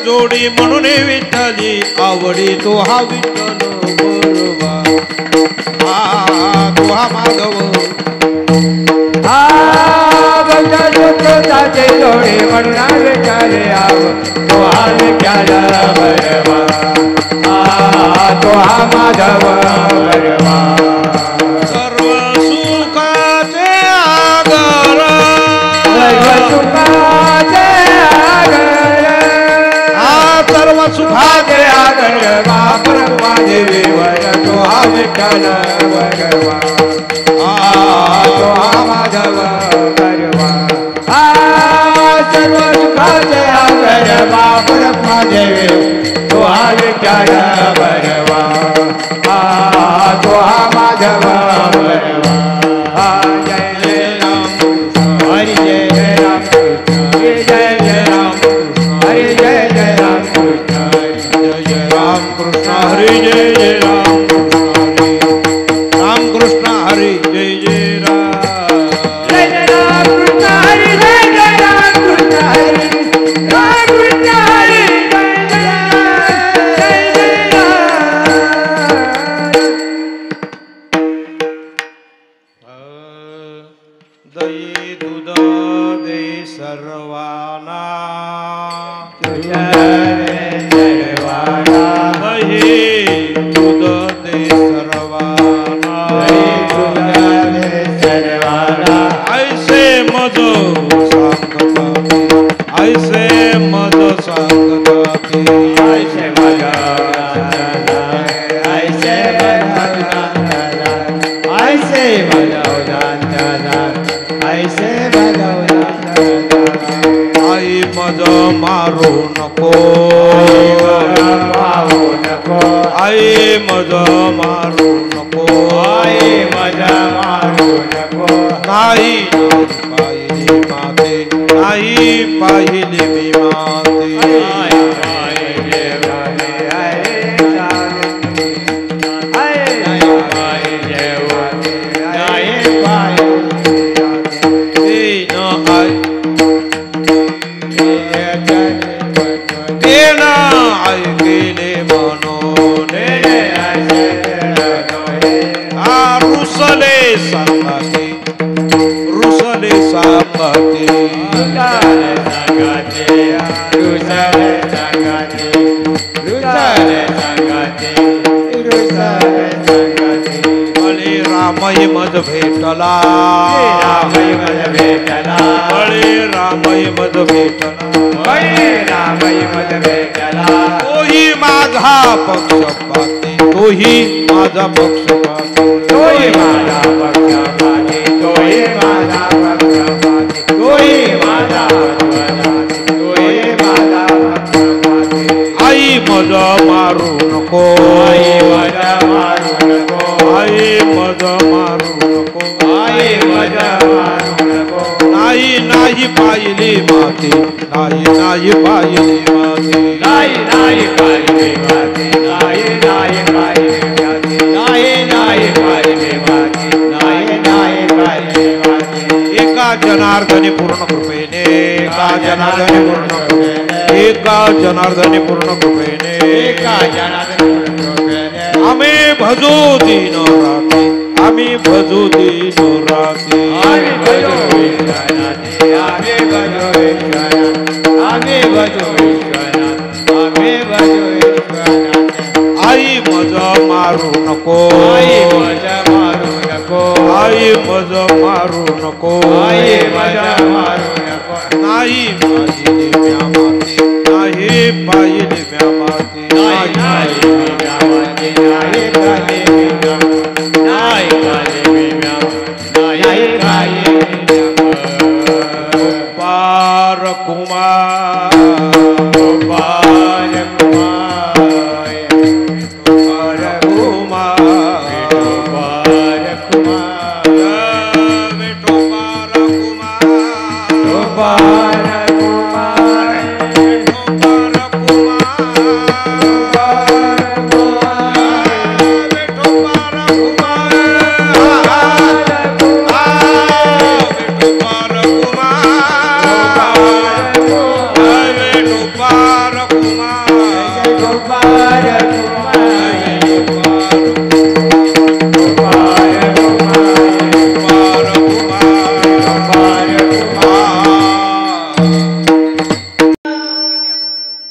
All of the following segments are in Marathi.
जोडी म्हणून विठ्ठली आवडी तो हा विठ्ठल बरोबा तो हा माधव सुकृताचे जोडी म्हणून विठ्ठली आवडी तो हा विठ्ठल बरोबा तो हा माधव बरोबा सर्व सुखाचे आगर सर्व सुखाचे आगर ब्रह्मा देवी वर तो हा विठ्ठल बरोबा तो हा माधव बरोबा सर्व सुखाचे आगर ब्रह्मा देवी तो हा विठ्ठल बरोबा तो हा माधव बरोबा जय जय राम हरि जय जय राम जय जय राम हरि जय जय राम कृष्ण हरि जय जय राम कृष्ण हरि जय जय राम जय जय राम कृष्ण हरि जय जय राम कृष्ण हरि राम कृष्ण हरि जय जय दये दूध दे सर्वाना तुझ्या सर्वाना दये दूध दे सर्वाना सर्वाना ऐसे मज सांगता ऐसे मज सांगता ऐसे मजा ऐसे ऐसे ऐसे आई मज मारू नको आई मज मारू नको नाही पाहिली माते नाही पाहिली मी माते रुसले सांगते बळे रामय मज भेटला बळे रामय मज भेटला तोही माझा पक्षपाती तोही माझा पक्षपाती तोही माझा पक्षपाती तोही माझा पक्षपाती तोही माझा पक्षपाती आई मज मारू नको आई मजा मारू नको आई मज मारू नको आई मजा मारू नको नाही नाही पाहिली माते नाही नाही पाहिली माती नाही नाही पाहिली माती नाही नाही पाहिली माती नाही नाही पाहिली माती नाही नाही पाहिली माती एका जनार्दनी पूर्ण कृपेने एका जनार्दनी पूर्ण कृपेने एका जनार्दनी पूर्ण कृपेने एका जनार्दनी पूर्ण कृपेने आम्ही भजू दिन राती आम्ही भजू दिन राती आम्ही भजू विश्वनाथ आम्ही भजू विश्वनाथ आम्ही भजू विश्वनाथ आम्ही भजू विश्वनाथ आई मजा मारू नको आई मजा मारू नको आई मजा मारू नको आई मजा मारू नको नाही पाहिली म्या माती नाही पाहिली म्या माती नाही नाही म्या माती नाही खाली म्या नाही खाली म्या नाही खाली पार कुमार गोपाल कुमार पार कुमार गोपाल कुमार विठो पार कुमार गोपाल कुमार विठो पार कुमार विठो पार कुमार विठो पार कुमार गोपाल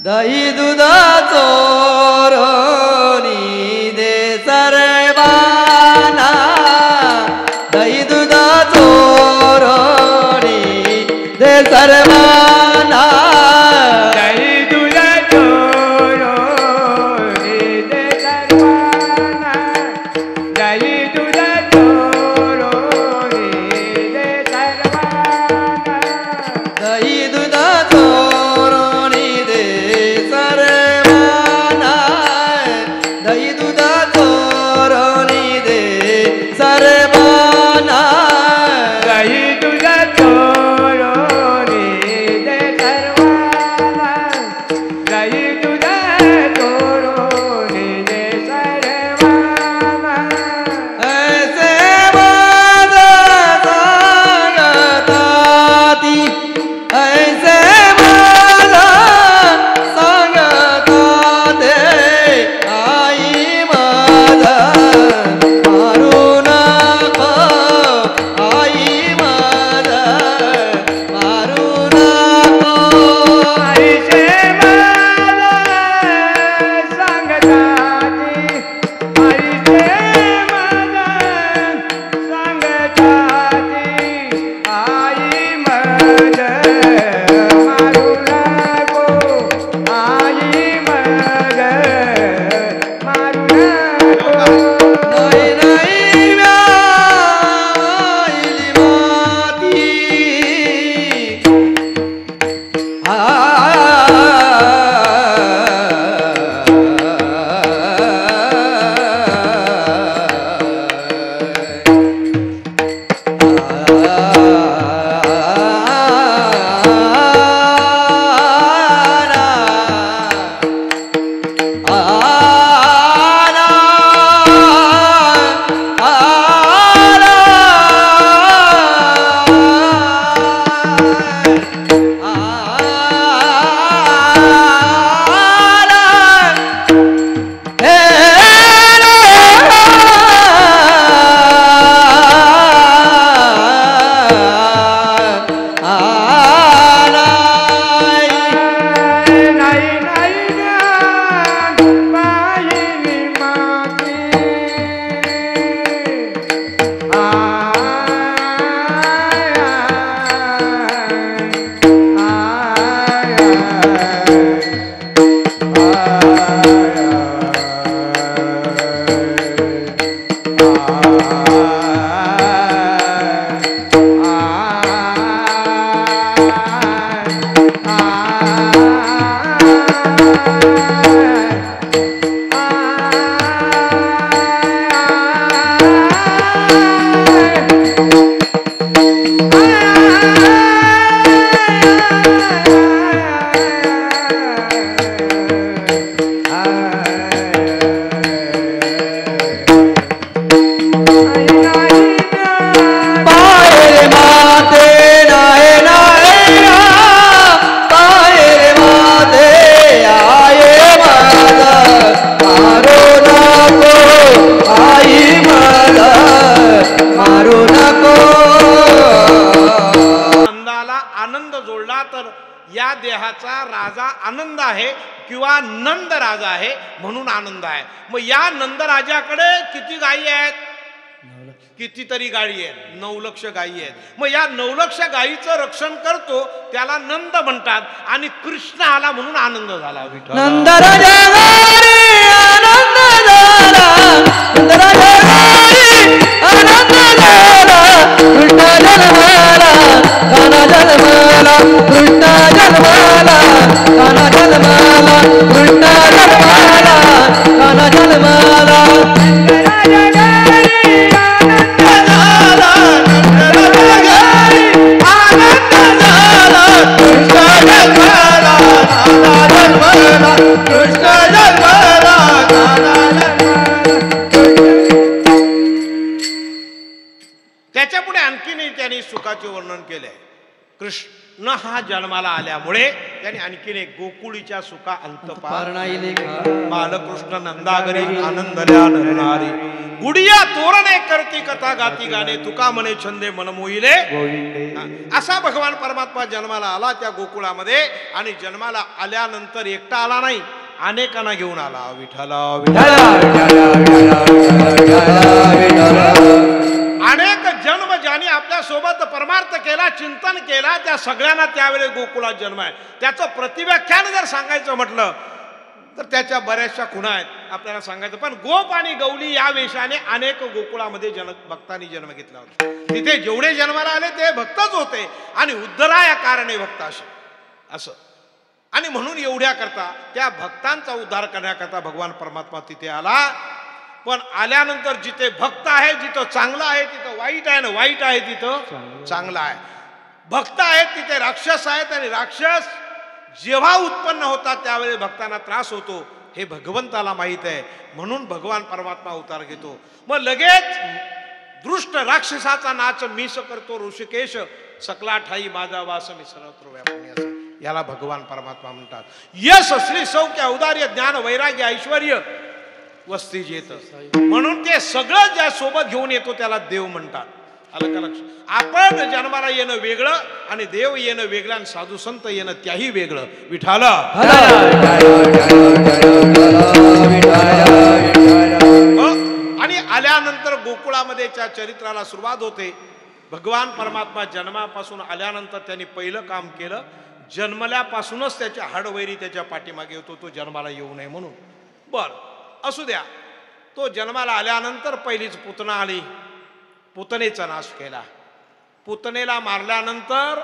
दही दुधाचो रोनी दे सर्वांना दही दुधाचो रोनी दे सर्वांना दही दुधा चोरो दे सर्वांना दही दुधा चोरो दे सर्वांना दही दुधाचो रोनी दे सर्वांना दही दुधाचो रोनी दे सर्वांना दही दुधा चोरो दे सर्वांना दही दुधा चोरो दे सर्वांना ऐसे माझा सांगताती ऐसे माझा सांगताते आई माझा मारू नको आई माझा मारू नको आईचे मला सांगताती आईचे मला सांगताती आई मज मारू नको आई मज मारू नको नाही नाही व्यायली माती आल्याचा राजा आनंद आहे किंवा नंद राजा आहे म्हणून आनंद आहे. मग या नंद राजाकडे किती गायी आहेत? कितीतरी गायी आहेत, 9 लक्ष गायी आहेत. मग या 9 लक्ष गायीचं रक्षण करतो त्याला नंद म्हणतात. आणि कृष्ण आला म्हणून आनंद झाला. विठ्ठल नंद राजा आनंद झाला, नंद राजा आनंद झाला, कृष्ण जन्माला, कान्हा जन्माला, कृष्ण जन्माला, कान्हा जन्माला, कृष्ण जन्माला, कान्हा जन्माला. त्याच्या पुढे आणखीनही त्यांनी सुखाचे वर्णन केले. कृष्ण हा जन्माला आल्यामुळे त्यांनी आणखीन एक गोकुळीच्या सुखा अंत बालकृष्ण नंदागरी आनंदल्या नरनारी गुडिया तोरणे करती कथा गाती गाणे तुका म्हणे छंदे मन मोहिले. असा भगवान परमात्मा जन्माला आला त्या गोकुळामध्ये. आणि जन्माला आल्यानंतर एकटा आला नाही, अनेकांना घेऊन आला. विठ्ठला अनेक जन्म ज्यांनी आपल्या सोबत परमार्थ केला, चिंतन केला, त्या सगळ्यांना त्यावेळेस गोकुळात जन्म आहे. त्याचं प्रतिव्याख्यान जर सांगायचं म्हटलं तर त्याच्या बऱ्याचशा खुणा आहेत आपल्याला सांगायचं. पण गोप आणि गौली या वेशाने अनेक गोकुळामध्ये भक्तांनी जन्म घेतला होता. तिथे जेवढे जन्माला आले ते भक्तच होते. आणि उद्धरा या कारणे भक्त असं. आणि म्हणून एवढ्या करता त्या भक्तांचा उद्धार करण्याकरता भगवान परमात्मा तिथे आला. पण आल्यानंतर जिथे भक्त आहे, जिथं चांगलं आहे तिथं वाईट आहे, ना वाईट आहे तिथं चांगलं आहे. भक्त आहेत तिथे राक्षस आहेत. आणि राक्षस जेव्हा उत्पन्न होतात त्यावेळेस भक्तांना त्रास होतो हे भगवंताला माहित आहे. म्हणून भगवान परमात्मा अवतार घेतो. मग लगेच दृष्ट राक्षसाचा नाच मीस करतो ऋषिकेश, सकला ठाई माझा वास मी सर्वत्र व्यापून असा. याला भगवान परमात्मा म्हणतात. यश श्री सौख्य औदार्य ज्ञान वैराग्य ऐश्वर्य वस्ती जेत. म्हणून ते सगळं ज्या सोबत घेऊन येतो त्याला देव म्हणतात. आलं का लक्ष? आपण जन्माला येणं वेगळं आणि देव येणं वेगळं आणि साधू संत येणं त्याही वेगळं. विठाला आणि आल्यानंतर गोकुळामध्ये त्या चरित्राला सुरुवात होते. भगवान परमात्मा जन्मापासून आल्यानंतर त्यांनी पहिलं काम केलं, जन्मल्यापासूनच त्याच्या हाडवैरी त्याच्या पाठीमागे होतो तो जन्माला येऊ नये म्हणून. बर असू द्या. तो जन्माला आल्यानंतर पहिलीच पुतना आली, पुतनेचा नाश केला. पुतनेला मारल्यानंतर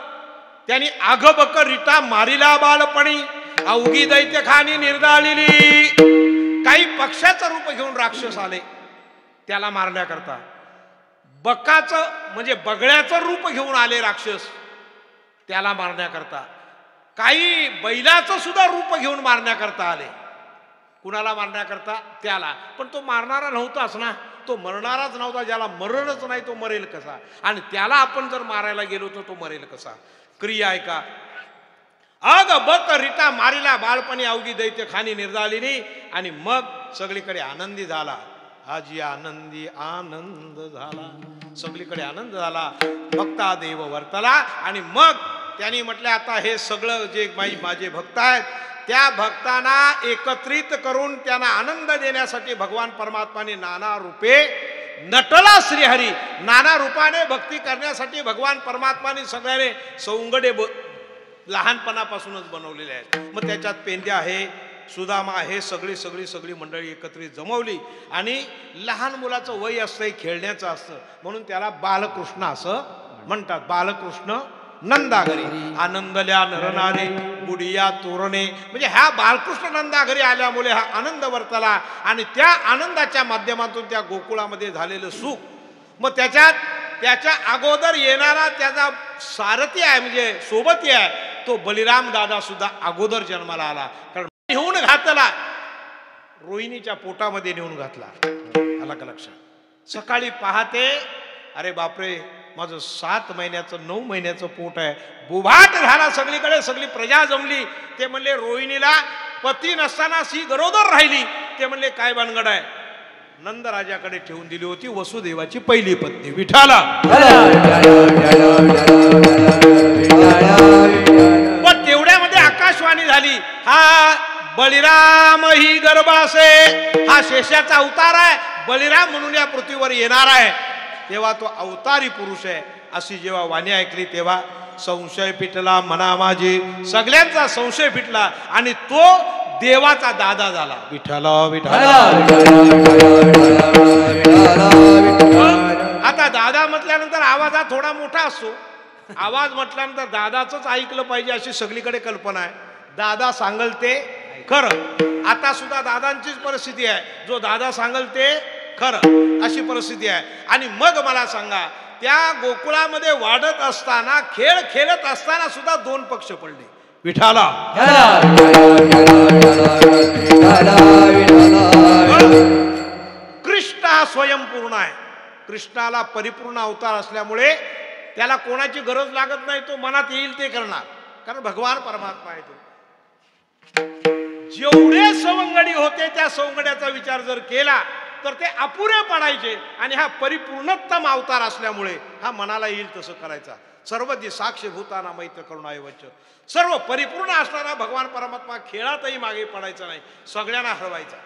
त्यांनी आघबक रिटा मारिला बालपणी, अवघी दैत्य खानी निर्दाळिली. काही पक्षाचं रूप घेऊन राक्षस आले त्याला मारण्याकरता. बकाचं म्हणजे बगळ्याचं रूप घेऊन आले राक्षस त्याला मारण्याकरता. काही बैलाचं सुद्धा रूप घेऊन मारण्याकरता आले. कुणाला मारण्याकरता? त्याला. पण तो मारणारा नव्हताच ना, तो मरणाराच नव्हता. ज्याला मरणच नाही तो मरेल कसा? आणि त्याला आपण जर मारायला गेलो तर तो मरेल कसा? क्रिया आहे का? अग बक रिटा मारिला बाळपणी अवघी दैत्य खानी निर्दालिनी. आणि मग सगळीकडे आनंदी झाला. आजी आनंदी आनंद झाला, सगळीकडे आनंद झाला. भक्ता देव वर्तला. आणि मग त्यांनी म्हटलं आता हे सगळं जे माझे भक्त आहेत त्या भक्तांना एकत्रित करून त्यांना आनंद देण्यासाठी भगवान परमात्माने नाना रूपे नटला. श्रीहरी नाना रूपाने भक्ती करण्यासाठी भगवान परमात्माने सगळ्याने सौंगडे लहानपणापासूनच बनवलेले आहेत. मग त्याच्यात पेंद्या आहे, सुदामा आहे, सगळी मंडळी एकत्रित जमवली. आणि लहान मुलाचं वय असतं खेळण्याचं असतं म्हणून त्याला बालकृष्ण असं म्हणतात. बालकृष्ण नंदाघरी आनंदल्या नरनारी गुडिया तोरणे. म्हणजे ह्या बालकृष्ण नंदाघरी आल्यामुळे हा आनंद वर्तला. आणि त्या आनंदाच्या माध्यमातून त्या गोकुळामध्ये झालेलं सुख. मग त्याच्या अगोदर येणारा त्याचा सारथी आहे म्हणजे सोबती आहे तो बलिराम दादा सुद्धा अगोदर जन्माला आला. कारण नेऊन घातला रोहिणीच्या पोटामध्ये नेऊन घातला. आला का लक्षात? सकाळी पाहते अरे बापरे माझं 7 महिन्याचं 9 महिन्याचं पोट आहे. बुभाट झाला सगळीकडे. सगळी प्रजा जमली. ते म्हणले रोहिणीला पती नसताना सी गरोदर राहिली. ते म्हणले काय भानगड आहे? नंद राजाकडे ठेवून दिली होती, वसुदेवाची पहिली पत्नी. विठाला पण तेवढ्यामध्ये आकाशवाणी हा बळीराम ही गर्भासे, हा शेषाचा अवतार आहे, बळीराम म्हणून या पृथ्वीवर येणार आहे, तेव्हा तो अवतारी पुरुष आहे अशी जेव्हा वाणी ऐकली तेव्हा संशय फिटला मना माझी, सगळ्यांचा संशय फिटला आणि तो देवाचा दादा झाला. विठ्ठल विठ्ठल. आता दादा म्हटल्यानंतर आवाज हा थोडा मोठा असतो, आवाज म्हटल्यानंतर दादाच ऐकलं पाहिजे अशी सगळीकडे कल्पना आहे. दादा सांगल ते खरं. आता सुद्धा दादांचीच परिस्थिती आहे, जो दादा सांगल ते खरं अशी परिस्थिती आहे. आणि मग मला सांगा, त्या गोकुळामध्ये वाढत असताना खेळ खेळत असताना सुद्धा दोन पक्ष पडले. विठाला कृष्ण हा स्वयंपूर्ण आहे, कृष्णाला परिपूर्ण अवतार असल्यामुळे त्याला कोणाची गरज लागत नाही, तो मनात येईल ते करणार, कारण भगवान परमात्मा आहे तो. जेवढे सवंगडी होते त्या सवंगड्याचा विचार जर केला तर ते अपुरे पडायचे, आणि हा परिपूर्णोत्तम अवतार असल्यामुळे हा मनाला येईल तसं करायचा. सर्व साक्ष भूताना मैत्र करुणाऐवच, सर्व परिपूर्ण असणारा भगवान परमात्मा खेळातही मागे पडायचा नाही, सगळ्यांना हरवायचा.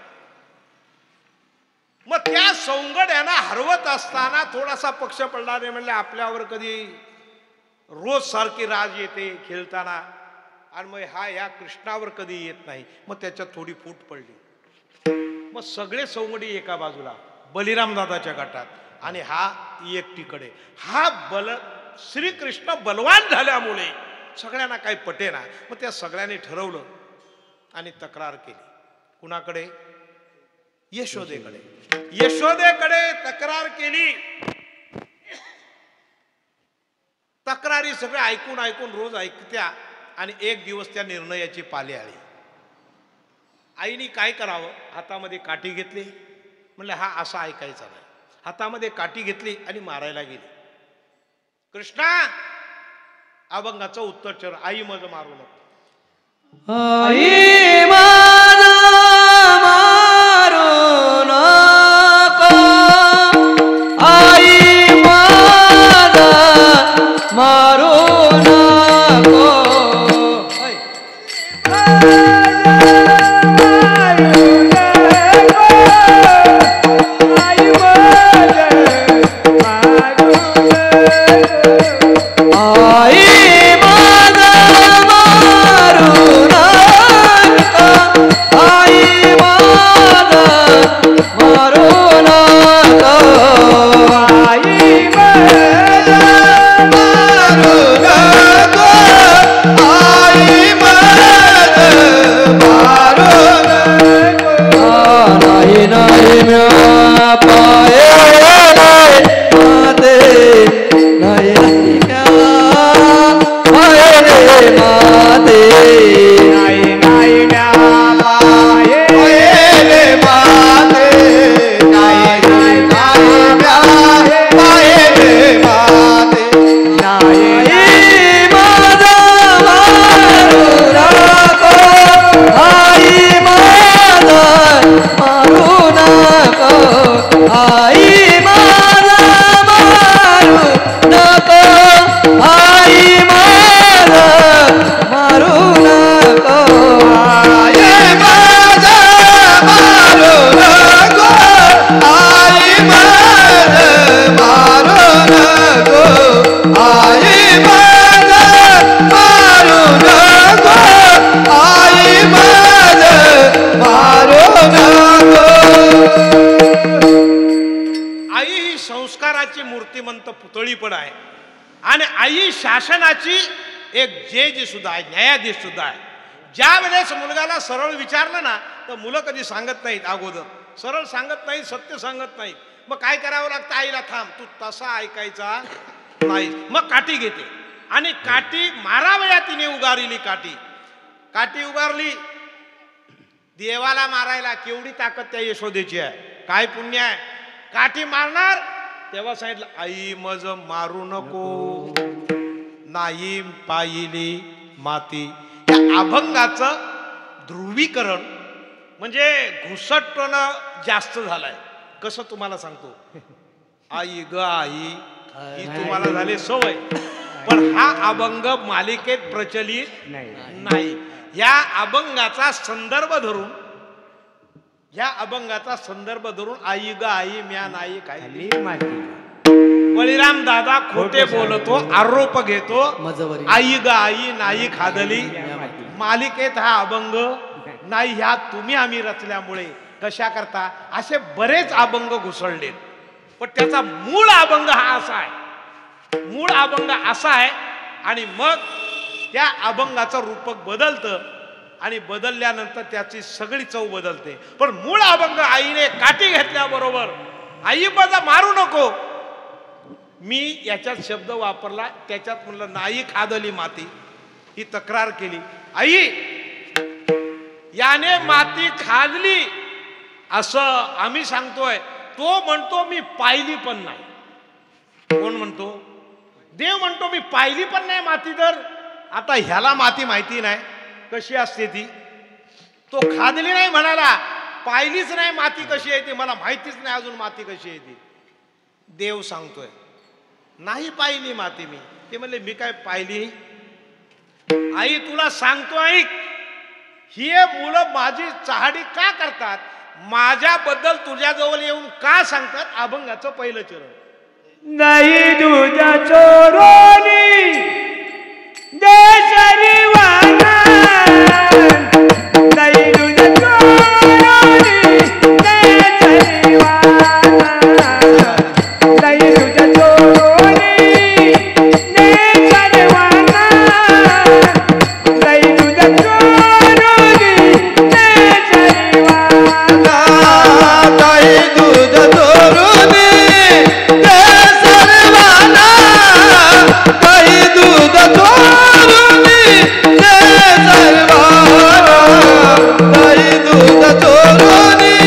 मग त्या सौंगड्यांना हरवत असताना थोडासा पक्ष पडला नाही, म्हणले आपल्यावर कधी रोज सारखी राज येते खेळताना, आणि मग हा या कृष्णावर कधी येत नाही, मग त्याच्यात थोडी फूट पडली. मग सगळे सौंगडी एका बाजूला बलिराम दादाच्या गटात, आणि हा एकटीकडे. हा श्रीकृष्ण बलवान झाल्यामुळे सगळ्यांना काही पटेना, मग त्या सगळ्यांनी ठरवलं आणि तक्रार केली. कुणाकडे? यशोदेकडे. यशोदेकडे तक्रार केली. तक्रारी सगळे ऐकून ऐकून रोज ऐकत्या, आणि एक दिवस त्या निर्णयाची पाली आली. आईने काय करावं, हातामध्ये काठी घेतली, म्हणलं हा असा ऐकायचा नाही. हातामध्ये काठी घेतली आणि मारायला गेली. कृष्णा अभंगाचं उत्तर चर, आई मज मारू नको. आई माझा मारू नको, आई माझा मारू नको. पुतळीपण आहे, आणि आई शासनाची एक जज सुद्धा आहे, न्यायाधीश सुद्धा आहे. ज्या वेळेस मुलगाला सरळ विचारलं ना तर मुलं कधी सांगत नाहीत, अगोदर सरळ सांगत नाहीत, सत्य सांगत नाहीत. मग काय करावं लागतं, आईला थांब तू तसा ऐकायचा नाही. मग काठी घेते आणि काठी मारावया तिने उगारली. काठी उगारली. देवाला मारायला केवढी ताकद त्या यशोदेची आहे, काय पुण्य आहे. काठी मारणार तेव्हा सांगितलं आई मज मारू नको, नाही पाहिली माती. या अभंगाचं ध्रुवीकरण म्हणजे घुसटपणा जास्त झालाय. कसं तुम्हाला सांगतो, आई ग आई ही तुम्हाला झाली सवय, पण हा अभंग मालिकेत प्रचलित नाही. या अभंगाचा संदर्भ धरून आई ग आई म्या नाही खायली माती बळीराम दादा खोटे बोलतो, आरोप घेतो, मजवरी आई ग आई नाही खादली मालिकेत हा अभंग नाही, ह्या तुम्ही आम्ही रचल्यामुळे कशा करता असे बरेच अभंग घुसळले. पण त्याचा मूळ अभंग हा असा आहे, आणि मग त्या अभंगाचं रूपक बदलतं आणि बदलल्यानंतर त्याची सगळी चव बदलते. पण मूळ अभंग आईने काठी घेतल्याबरोबर आई माझा मारू नको, मी याच्यात शब्द वापरला, त्याच्यात म्हणलं नाही खादली माती, ही तक्रार केली. आई याने माती खाल्ली असं आम्ही सांगतोय, तो म्हणतो मी पाहिली पण नाही. कोण म्हणतो? देव म्हणतो मी पाहिली पण नाही माती. तर आता ह्याला माती माहिती नाही कशी असते ती, तो खादली नाही म्हणाला, पाहिलीच नाही माती कशी येते, मला माहितीच नाही अजून माती कशी येते. देव सांगतोय नाही पाहिली माती मी. ते म्हणले मी काय पाहिली? आई तुला सांगतो ऐक, ही मुलं माझी चहाडी का करतात, माझ्याबद्दल तुझ्याजवळ येऊन का सांगतात? अभंगाचं पहिलं चरण नाही तुझ्या चोरोनी देशरीवाना, नाही तुझ्या चोरोनी देशरीवाना, नाही तुझ्या चोरोनी देशरीवाना, नाही तुझ्या चोरोनी देशरीवाना, काही दूध चोरुनी ते सर्वांना, काही दूध चोरुनी ते सर्वांना, काही दूध चोरुनी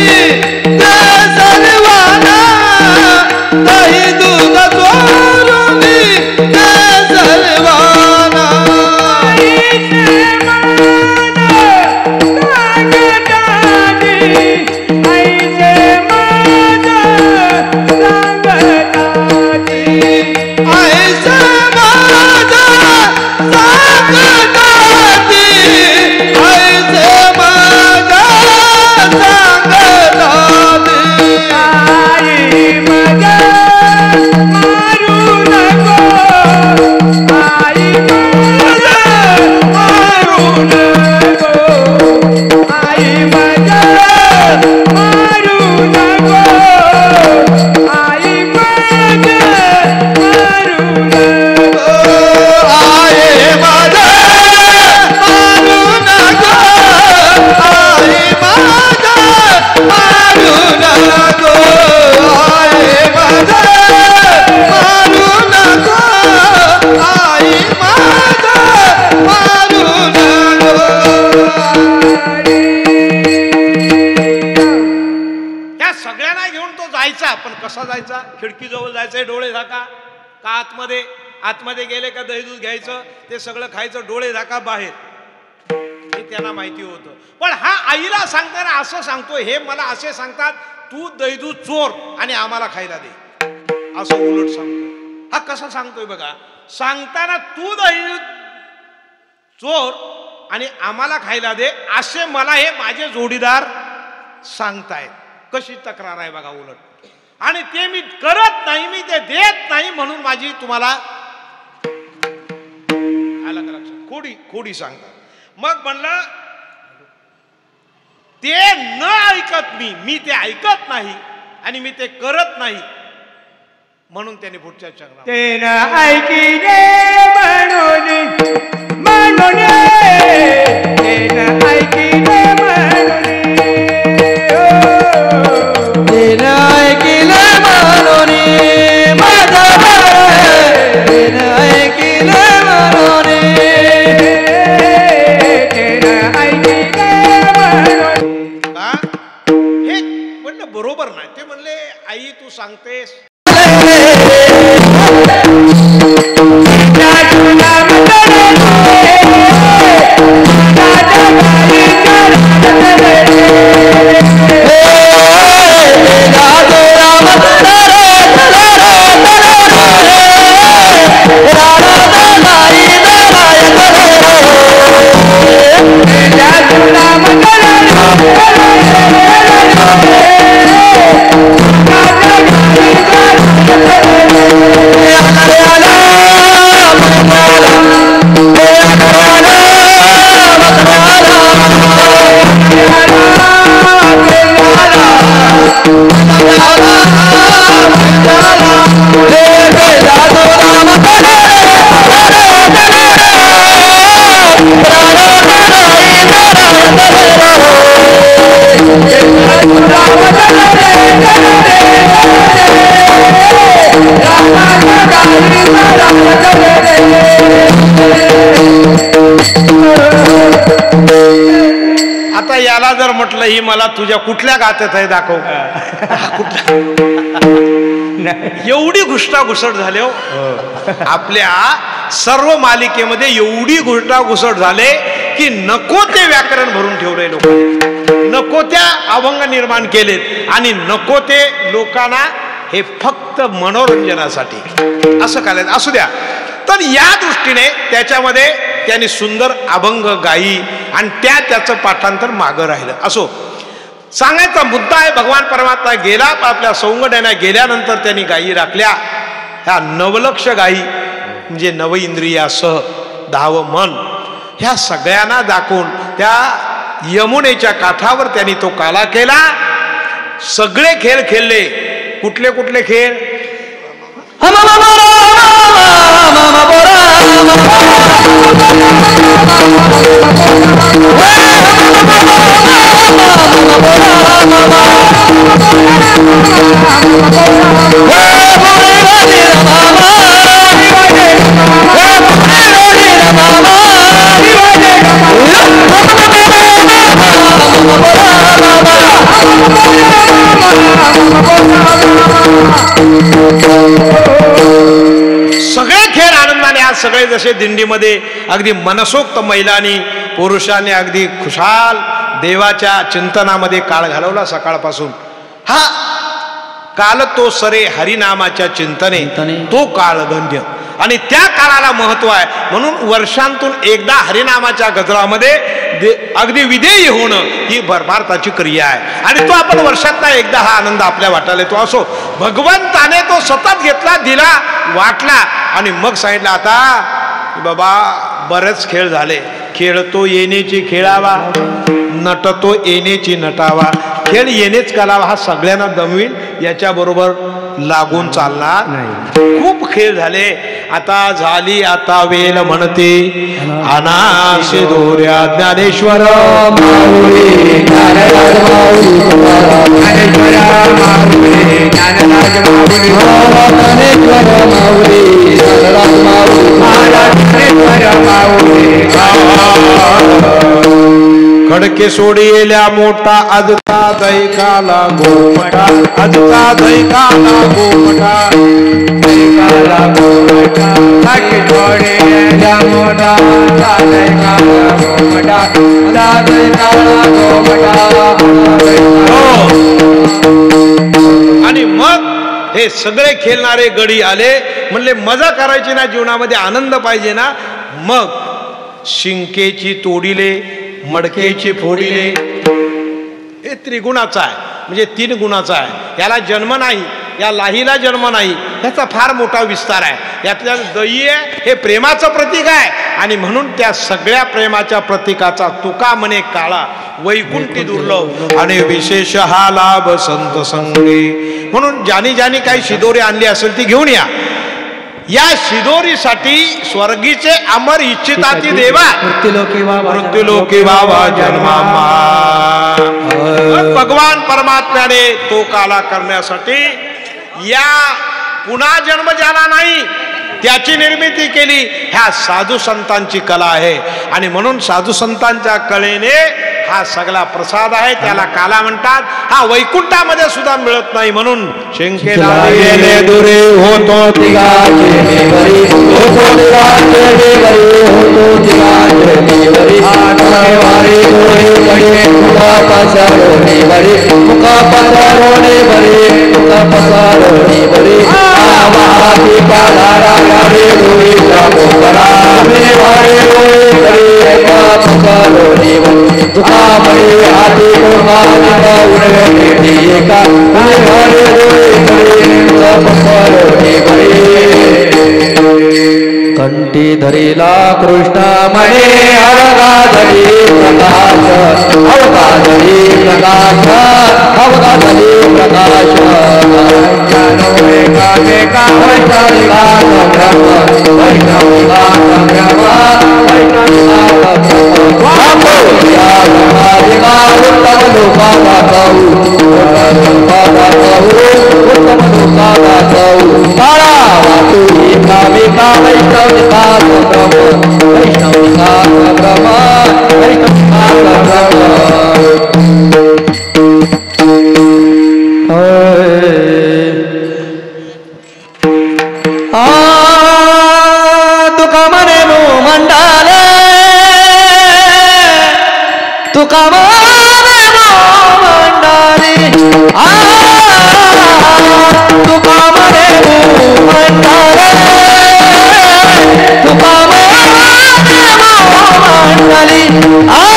ते सर्वांना, काही दूध चोरुनी ते सर्वांना. कसा जायचा? खिडकीजवळ जायचंय, डोळे झाका का आतमध्ये? आतमध्ये गेले का दही दूध घ्यायचं, ते सगळं खायचं, डोळे झाका बाहेर, हे त्यांना माहिती होतं. पण हा आईला सांगताना असं सांगतो, हे मला असे सांगतात तू दही दूध चोर आणि आम्हाला खायला दे, असं उलट सांगतो. हा कसा सांगतोय बघा, सांगताना तू दही दूध चोर आणि आम्हाला खायला दे असे मला हे माझे जोडीदार सांगतायत. कशी तक्रार आहे बघा उलट. आणि ते मी करत नाही, मी ते देत नाही, म्हणून माझी तुम्हाला आलं का लक्षात? खोडी सांगतात. मग म्हणलं ते न ऐकत मी ते ऐकत नाही आणि मी ते करत नाही, म्हणून त्याने पुढच्या चक्रात ते न ऐकिले म्हणून ते न ऐकिले म्हणून, ते न ऐकिले म्हणून माझा ते न ऐकिले म्हणून, ते न ऐकिले म्हणून. हे म्हणलं बरोबर नाही. ते म्हणले आई तू सांगतेस आता याला जर म्हटलं ही मला तुझ्या कुठल्या गात्यात आहे दाखव, एवढी घुसटाघुसट झाले हो आपल्या सर्व मालिकेमध्ये, एवढी घुसटाघुसट झाले की नको ते व्याकरण भरून ठेवले लोक, नको त्या अभंग निर्माण केलेत आणि नको ते लोकांना हे फक्त मनोरंजनासाठी असं करायचं. असू द्या, तर या दृष्टीने त्याच्यामध्ये त्यांनी सुंदर अभंग गाई आणि त्याचं पाठांतर मागं राहिलं. असो, सांगायचा मुद्दा आहे भगवान परमात्मा गेला, आपल्या सौंगड्याने गेल्यानंतर त्यांनी गायी राखल्या. ह्या 9,00,000 गायी म्हणजे 9 इंद्रियासह 10 मन ह्या सगळ्यांना दाखवून त्या यमुनेच्या काठावर त्यांनी तो काला केला. सगळे खेळ खेळले. कुठले कुठले खेळ? सगळे खेळ आनंदाने आज सगळे जसे दिंडीमध्ये अगदी मनसोक्त महिलांनी पुरुषांनी अगदी खुशाल देवाच्या चिंतनामध्ये काळ घालवला सकाळपासून. हा काल तो सरे हरिनामाच्या चिंतने तो काळ धन्य आणि त्या काळाला महत्व आहे. म्हणून वर्षांतून एकदा हरिनामाच्या गजरामध्ये अगदी विधेय होणं ही भरभारताची क्रिया आहे आणि तो आपण वर्षातला एकदा हा आनंद आपल्या वाटायला येतो. असो, भगवंताने तो सतत घेतला, दिला, वाटला आणि मग सांगितलं आता बाबा बरेच खेळ झाले, खेळतो येण्याची खेळावा, नटतो येण्याची नटावा. खेळ येणेच करावा, हा सगळ्यांना दमवील, याच्याबरोबर लागून चालणार नाही. खूप खेळ झाले, आता झाली आता वेल म्हणते अनाशे दोऱ्या ज्ञानेश्वर माऊली ज्ञानराज माऊली ज्ञानेश्वर माऊली ज्ञानराज माऊली ज्ञानेश्वर माऊली ज्ञानराज माऊली खडके सोडियेल्या मोठा अजता दैकाला गोमटा, अजता दैकाला गोमटा, दैकाला गोमटा, खडके सोडियेल्या मोठा दैकाला गोमटा, दैकाला गोमटा. आणि मग हे सगळे खेळणारे गडी आले, म्हणले मजा करायची ना जीवनामध्ये, आनंद पाहिजे ना. मग शिंकेची तोडिले, मडकेची फोडिले. हे त्रिगुणाचा आहे, म्हणजे 3 गुणाचा आहे. याला जन्म नाही, या लाहीला जन्म नाही, याचा फार मोठा विस्तार आहे. यातल्या दही हे प्रेमाचं प्रतीक आहे आणि म्हणून त्या सगळ्या प्रेमाच्या प्रतीकाचा तुका म्हणे काळा वैकुंठी दुर्लभ आणि विशेष हा लाभ संत संगे. म्हणून ज्यानी ज्यानी काही शिदोरी आणली असेल ती घेऊन या. या शिदोरीसाठी स्वर्गीचे अमर इच्छिताती देवा मृत्युलोकी व्हावा जन्मामा. भगवान परमात्म्याने तो काला करण्यासाठी या पुन्हा जन्म ज्याला नाही त्याची निर्मिती केली. ह्या साधू संतांची कला आहे आणि म्हणून साधू संतांच्या कलेने हा सगळा प्रसाद आहे, त्याला काला म्हणतात. हा वैकुंठामध्ये सुद्धा मिळत नाही. म्हणून शेंकेला गेले दुरे होतो तिघाचे देवरी, होतो तिघाचे देवरी, होतो तिघाचे देवरी. आठवारी डोळे बडे मुका पसारोने बरे, मुका पसारोने बरे, मुका पसारोने बरे. आवाती पालारा गाडे डोळे जागो करा, रे वारे डोळे बरे, मुका पसारोने बरे. तुका बरे आधी कोणा उडवे दिए का, रे वारे डोळे बरे, मुका पसारोने बरे. कंठी धरीला कृष्ण म्हणे अवघा धरी प्रकाश, अवघा धरी प्रकाश, अवघा धरी प्रकाश. वैष्णविका वैष्णविका ब्रह्म, वैष्णविका ब्रह्म, वैष्णविका ब्रह्म. उत्तम लोका तुका म्हणे मंडाले तुका म्हणे मंडाली तुका म्हणे मंडाले तुका म्हणे मंडाली